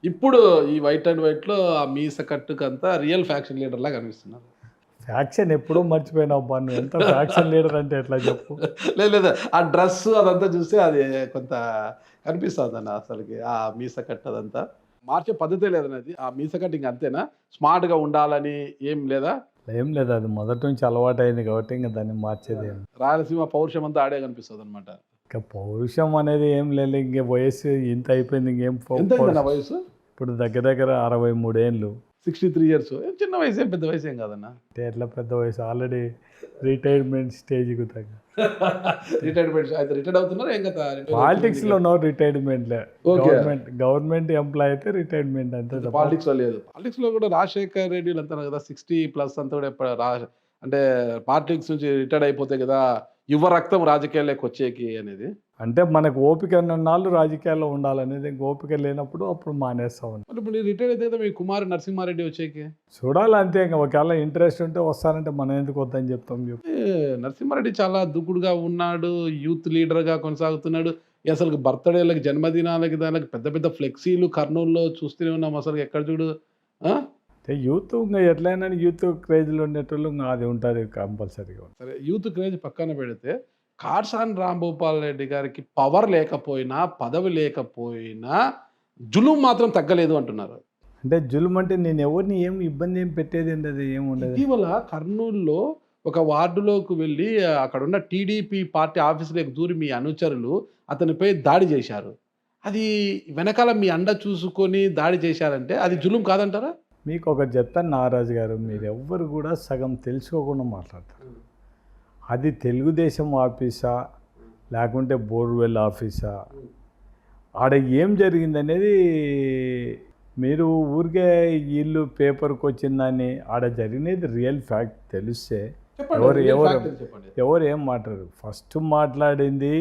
ఇప్పుడు ఈ white and వైట్‌లో ఆ మీస కట్టుకంతా రియల్ ఫ్యాక్షన్ లీడర్‌లా కనిపిస్తున్నారు. ఫ్యాక్షన్ ఎప్పుడూ మర్చిపోయినావు నువ్వు. ఎంత ఫ్యాక్షన్ లీడర్ అంటే ఎట్లా చెప్పు? లేదు. ఆ డ్రెస్సు అదంతా చూస్తే అది కొంత కనిపిస్తదన్న అసలకి. ఆ మీస కట్ అదంతా. మార్చే పద్ధతే లేదన్న అది. ఆ మీస కట్ ఇంక అంతేనా? స్మార్ట్‌గా ఉండాలని ఏం లేదా? ఏం లేదు, అది మొదటి నుంచి అలవాటయింది కాబట్టి ఇంక దాన్ని మార్చేదేం. రాయలసీమ పౌరుషం అంతా ఆడే కనిపిస్తదనమాట. ఇక పౌరుషం అనేది ఏం లేదు. ఇంక వయస్సు ఇంత అయిపోయింది. ఇంకేం ఎంతయిందన్న వయసు? ఇప్పుడు దగ్గర దగ్గర 63 ఏళ్ళు. 63 ఇయర్స్. చిన్న వయసేం పెద్ద వయసేం కాదన్న. అంటే ఎట్లా పెద్ద వయసు, ఆల్రెడీ రిటైర్మెంట్ స్టేజ్కి తగ్గ. రిటైర్మెంట్ అయితే రిటైర్డ్ అవుతున్నారా ఏం కదా? పాలిటిక్స్లో నో రిటైర్మెంట్లే. ఓకే. గవర్నమెంట్ ఎంప్లాయ్ అయితే రిటైర్మెంట్ అంతే తప్ప. పాలిటిక్స్‌లో లేదు. పాలిటిక్స్‌లో కూడా రాజశేఖర్ రెడ్డిలు అంతా కదా 60+ అంతా కూడా అంటే పాలిటిక్స్ నుంచి రిటైర్డ్ అయిపోతే కదా యువ రక్తం రాజకీయాల్లోకి వచ్చేకి అనేది. అంటే మనకు ఓపిక ఉన్నన్నాళ్ళు రాజకీయాల్లో ఉండాలనేది. ఇంక ఓపిక లేనప్పుడు అప్పుడు మానేస్తాం. మరి ఇప్పుడు రిటైర్డ్ అయితే కదా మీ కుమారు నరసింహారెడ్డి వచ్చేకి. చూడాలి అంతే. ఇంకా ఒకవేళ ఇంట్రెస్ట్ ఉంటే వస్తానంటే మనం ఎందుకు వద్దని చెప్తాం చెప్పు. నరసింహారెడ్డి చాలా దూకుడుగా ఉన్నాడు. యూత్ లీడర్‌గా కొనసాగుతున్నాడు. అసలు బర్త్‌డేలకి, జన్మదినాలకి దానికి పెద్ద పెద్ద ఫ్లెక్సీలు కర్నూలులో చూస్తూనే ఉన్నాం. అసలు ఎక్కడ చూడు. ఆ? యూత్ ఇంకా ఎట్లయినా యూత్ క్రేజ్లో ఉండేటోళ్ళు ఇంకా అది ఉంటుంది కంపల్సరీగా. సరే యూత్ క్రేజ్ పక్కన పెడితే కాట్సాని రాంభూపాల్ రెడ్డి గారికి పవర్ లేకపోయినా, పదవి లేకపోయినా జులుం మాత్రం తగ్గలేదు అంటున్నారు. అంటే జులుం అంటే నేను ఎవరిని ఏం ఇబ్బంది ఏం పెట్టేది ఉండదు, ఏం ఉండదు. ఇటీవల కర్నూలులో ఒక వార్డులోకి వెళ్ళి అక్కడున్న టీడీపీ పార్టీ ఆఫీసులోకి దూరి మీ అనుచరులు అతనిపై దాడి చేశారు. అది వెనకాల మీ అండ చూసుకొని దాడి చేశారంటే అది జులుం కాదంటారా? మీకు ఒకటి చెప్తాను నాగరాజు గారు, మీరు ఎవ్వరు కూడా సగం తెలుసుకోకుండా మాట్లాడతారు. అది తెలుగుదేశం ఆఫీసా లేకుంటే బోర్వెల్ ఆఫీసా, ఆడ ఏం జరిగిందనేది మీరు ఊరికే వీళ్ళు పేపర్కి వచ్చిందని, ఆడ జరిగినది రియల్ ఫ్యాక్ట్ తెలిస్తే ఎవరు ఏం మాట్లాడరు. ఫస్ట్ మాట్లాడింది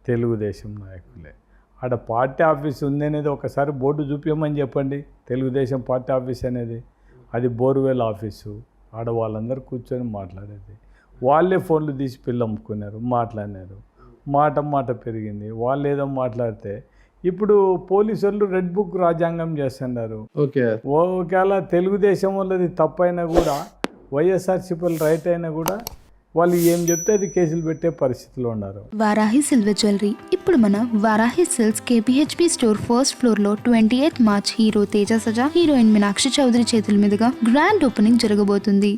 తెలుగుదేశం నాయకులే. ఆడ పార్టీ ఆఫీస్ ఉంది అనేది ఒకసారి బోర్డు చూపించమని చెప్పండి. తెలుగుదేశం పార్టీ ఆఫీస్ అనేది అది బోర్వెల్ ఆఫీసు. ఆడ వాళ్ళందరూ కూర్చొని మాట్లాడేది. వాళ్ళే ఫోన్లు తీసి పిల్లలు అమ్ముకున్నారు, మాట్లాడినారు. మాట పెరిగింది. వాళ్ళు ఏదో మాట్లాడితే ఇప్పుడు పోలీసు వాళ్ళు రెడ్ బుక్ రాజ్యాంగం చేస్తున్నారు. ఓకే. ఒకవేళ తెలుగుదేశం వాళ్ళది తప్పైనా కూడా, వైఎస్ఆర్సీపీ రైట్ అయినా కూడా వాళ్ళు ఏం చెప్తే అది కేసులు పెట్టే పరిస్థితిలో ఉన్నారు. వారాహి సిల్వర్ జ్యువెలరీ ఇప్పుడు మన Varahi silks KPHP store first floor లో 28 March hero Teja Sajja, heroine Meenakshi Chaudhary చేతుల మీదుగా గ్రాండ్ ఓపెనింగ్ జరగబోతుంది.